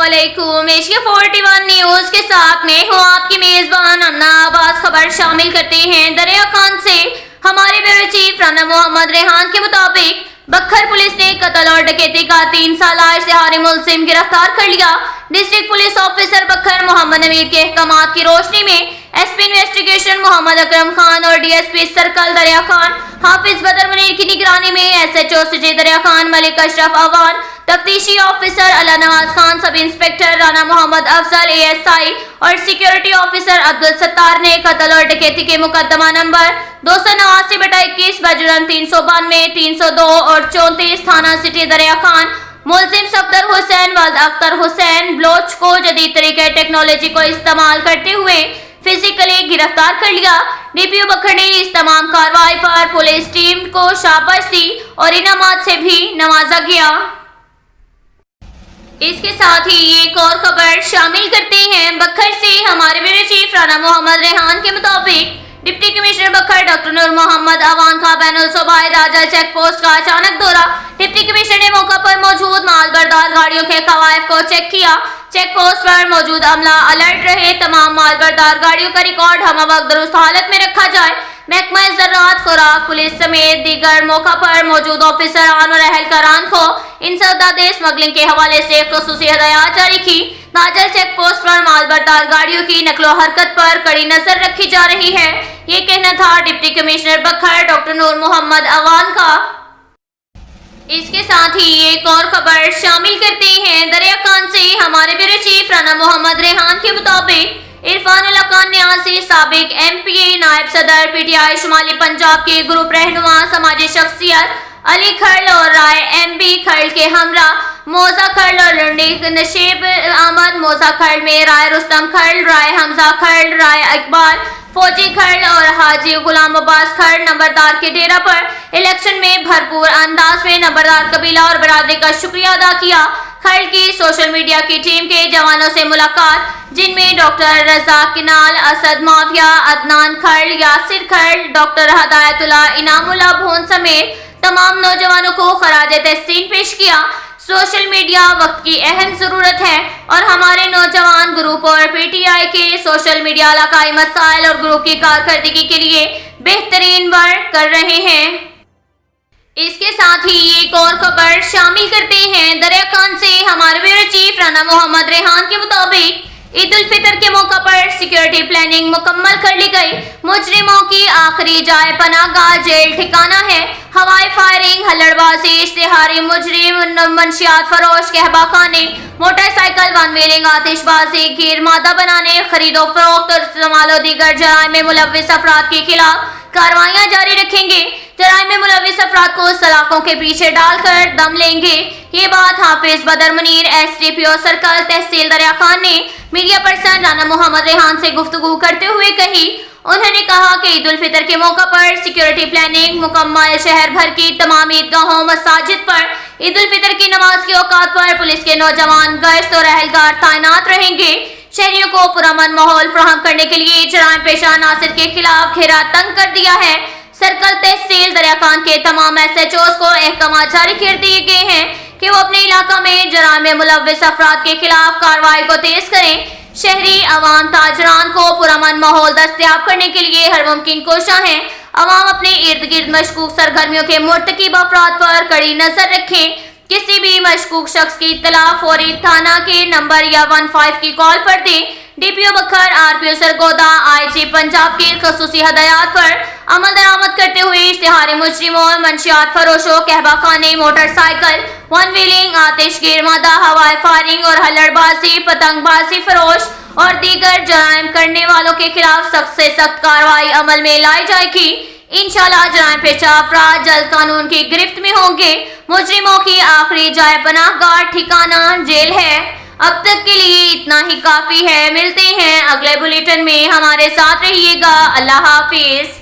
अस्सलामुअलैकुम। Asia 41 news के साथ मैं हूँ आपकी मेजबान अन्ना आबाद। खबर शामिल करते हैं। दरिया खान से हमारे ब्यूरो चीफ राना मोहम्मद रेहान के मुताबिक बखर पुलिस ने कत्ल और डकैती का 3 साला इश्तिहारी मुलजिम गिरफ्तार कर लिया। डिस्ट्रिक्ट पुलिस ऑफिसर बखर मोहम्मद नवीद के अहकामात की रोशनी में एसपी इन्वेस्टिगेशन मोहम्मद अकरम खान और डीएसपी सर्कल दरिया खान हाफिज बदर मुनीर की निगरानी में एसएचओ सिटी दरिया खान मलिक अशरफ अवान, तफ्तीशी officer Ala Nawaz Khan, sub inspector Rana Mohammad Afzal ASI और सिक्योरिटी ऑफिसर अब्दुल सत्तार ने कत्ल और डकैती के मुकदमा नंबर 289/21 बजुर्म 392, 302 और 34 थाना सिटी दरिया खान मुलजिम सफदर हुसैन वल्द अख्तर हुसैन ब्लोच को जदीद तरीके टेक्नोलॉजी को इस्तेमाल करते हुए फिजिकली गिरफ्तार कर लिया। डीपीओ बखर ने इस तमाम कार्रवाई पर पुलिस टीम को शाबाश दी और इनामात से भी नवाजा गया। इसके साथ ही एक और खबर शामिल करते हैं। बखर से हमारे ब्यूरो चीफ राना मोहम्मद रेहान के मुताबिक डिप्टी कमिश्नर बखर डॉक्टर नूर मोहम्मद अवान का बैनुल सूबाई राजा चेक पोस्ट का अचानक दौरा। डिप्टी कमिश्नर ने मौका पर मौजूद मालबरदार गाड़ियों के कवायद को चेक किया। चेक पोस्ट पर मौजूद अमला अलर्ट रहे। तमाम मालबरदार गाड़ियों का रिकॉर्ड हम वक्त दुरुस्त हालत में रखा जाए। महकमा ज़राअत, खुराक, पुलिस समेत दीगर मौका पर मौजूद ऑफिसरान और अहलकारान को इंसदादे स्मगलिंग के हवाले से खुसूसी हदायत जारी की। नाजर चेक पोस्ट पर मालबरदार गाड़ियों की नकलो हरकत पर कड़ी नजर रखी जा रही है। ये कहना था डिप्टी कमिश्नर बखर डॉक्टर नूर मोहम्मद अवान का। इसके साथ ही एक और खबर शामिल करते हैं। दरिया खान से हमारे ब्यूरो चीफ राना मोहम्मद रेहान के मुताबिक इरफानुल्लाह खान न्यासी साबिक एमपीए नायब सदर पीटीआई शुमाली पंजाब के ग्रुप रहनुमा समाजी शख्सियत अली खर्ल और राय एमबी खर्ल के हमरा मोजा खर्ल और नशीब अहमद मोजा खर्ल में राय रुस्तम खर्ल, राय हमजा खर्ल, राय इकबाल फौजी खर्ल और हाजी गुलाम अब्बास खर्ल नंबरदार के डेरा पर इलेक्शन में भरपूर अंदाज में नंबरदार कबीला और बरादरी का शुक्रिया अदा किया। खर्ल की सोशल मीडिया की टीम के जवानों से मुलाकात, जिनमें doctor Razzaq canal, Asad mafia, Adnan खर्ल, Yasir खर्ल, doctor हदायतुल्लाह Inamullah भोन समेत तमाम नौजवानों को खराज तहसीन पेश किया। सोशल मीडिया वक्त की अहम जरूरत है और हमारे नौजवान ग्रुप और पीटीआई के सोशल मीडिया इलाकाई मसाइल और ग्रुप की कारकर्दगी के लिए बेहतरीन वर्क कर रहे हैं। इसके साथ ही एक और खबर शामिल करते हैं। दरिया खान से हमारे ब्यूरो चीफ राना मोहम्मद रेहान के मुताबिक ईद उल फितर के मौका पर सिक्योरिटी प्लानिंग मुकम्मल कर ली गई। मुजरिमों की आखिरी जाए पनाहगाह जेल ठिकाना है। हवाई फायरिंग, हल्लड़बाजी, इश्तिहारी मुजरिम, मंशियात फरोश, कहबा खाने, मोटरसाइकिल वन व्हीलिंग, आतिशबाजी, गिर मादा बनाने, खरीदो फरोख्त और इस्तेमाल दीगर जराइम में मुलव्विस अफराद के खिलाफ कार्रवाइयां जारी रखेंगे। जराइम में मुलव्विस अफराद को सलाखों के पीछे डालकर दम लेंगे। ये बात हाफिज बदर मुनीर एसडीपीओ सर्कल तहसील दरिया खान ने मीडिया पर्सन राना मोहम्मद रेहान से गुफ्तगू करते हुए कही। उन्होंने कहा कि ईद उल फितर के मौका पर सिक्योरिटी प्लानिंग मुकम्मल। शहर भर की तमाम ईदगाहों, मसाजिद पर ईद उल फितर की नमाज के औकात पर पुलिस के नौजवान गश्त और अहलकार तैनात रहेंगे। शहरियों को पुरअमन माहौल फराहम करने के लिए जराइम पेशा नासिर के खिलाफ घेरा तंग कर दिया है। सर्कल तहसील दरिया खान के तमाम एसएचओस को अहकाम जारी कर दिए गए हैं कि वो अपने इलाका में जराइम में मुलव्विस अफराद के खिलाफ कार्रवाई को तेज करें। शहरी अवाम ताजरान को पुरअमन माहौल दस्तयाब करने के लिए हर मुमकिन कोशिश है। अवाम अपने इर्द गिर्द मशकूक सरगर्मियों के मुर्तकिब अफराद पर कड़ी नजर रखें। किसी भी मशकूक शख्स की इत्तला फौरी थाना के नंबर या 15 की कॉल पर दें। डीपीओ बखर, आरपीओ सरगोदा, आईजी पंजाब की खसूसी हदायत पर अमल दरामद करते हुए इश्तिहारी मुजरिमों, मंशियात फरोशों, कहबा खाने, मोटरसाइकिल वन व्हीलिंग, आतिशगीर मादा, हवाई फायरिंग और हल्लड़बाजी, पतंगबाजी फरोश और दीगर जराइम करने वालों के खिलाफ सख्त से सख्त कार्रवाई अमल में लाई जाएगी। इंशाल्लाह जराइम पेशा अफराद जल्द कानून की गिरफ्त में होंगे। मुजरिमों की आखिरी जाए पनाहगाह ठिकाना जेल है। अब तक के लिए इतना ही काफी है। मिलते हैं अगले बुलेटिन में। हमारे साथ रहिएगा। अल्लाह हाफिज।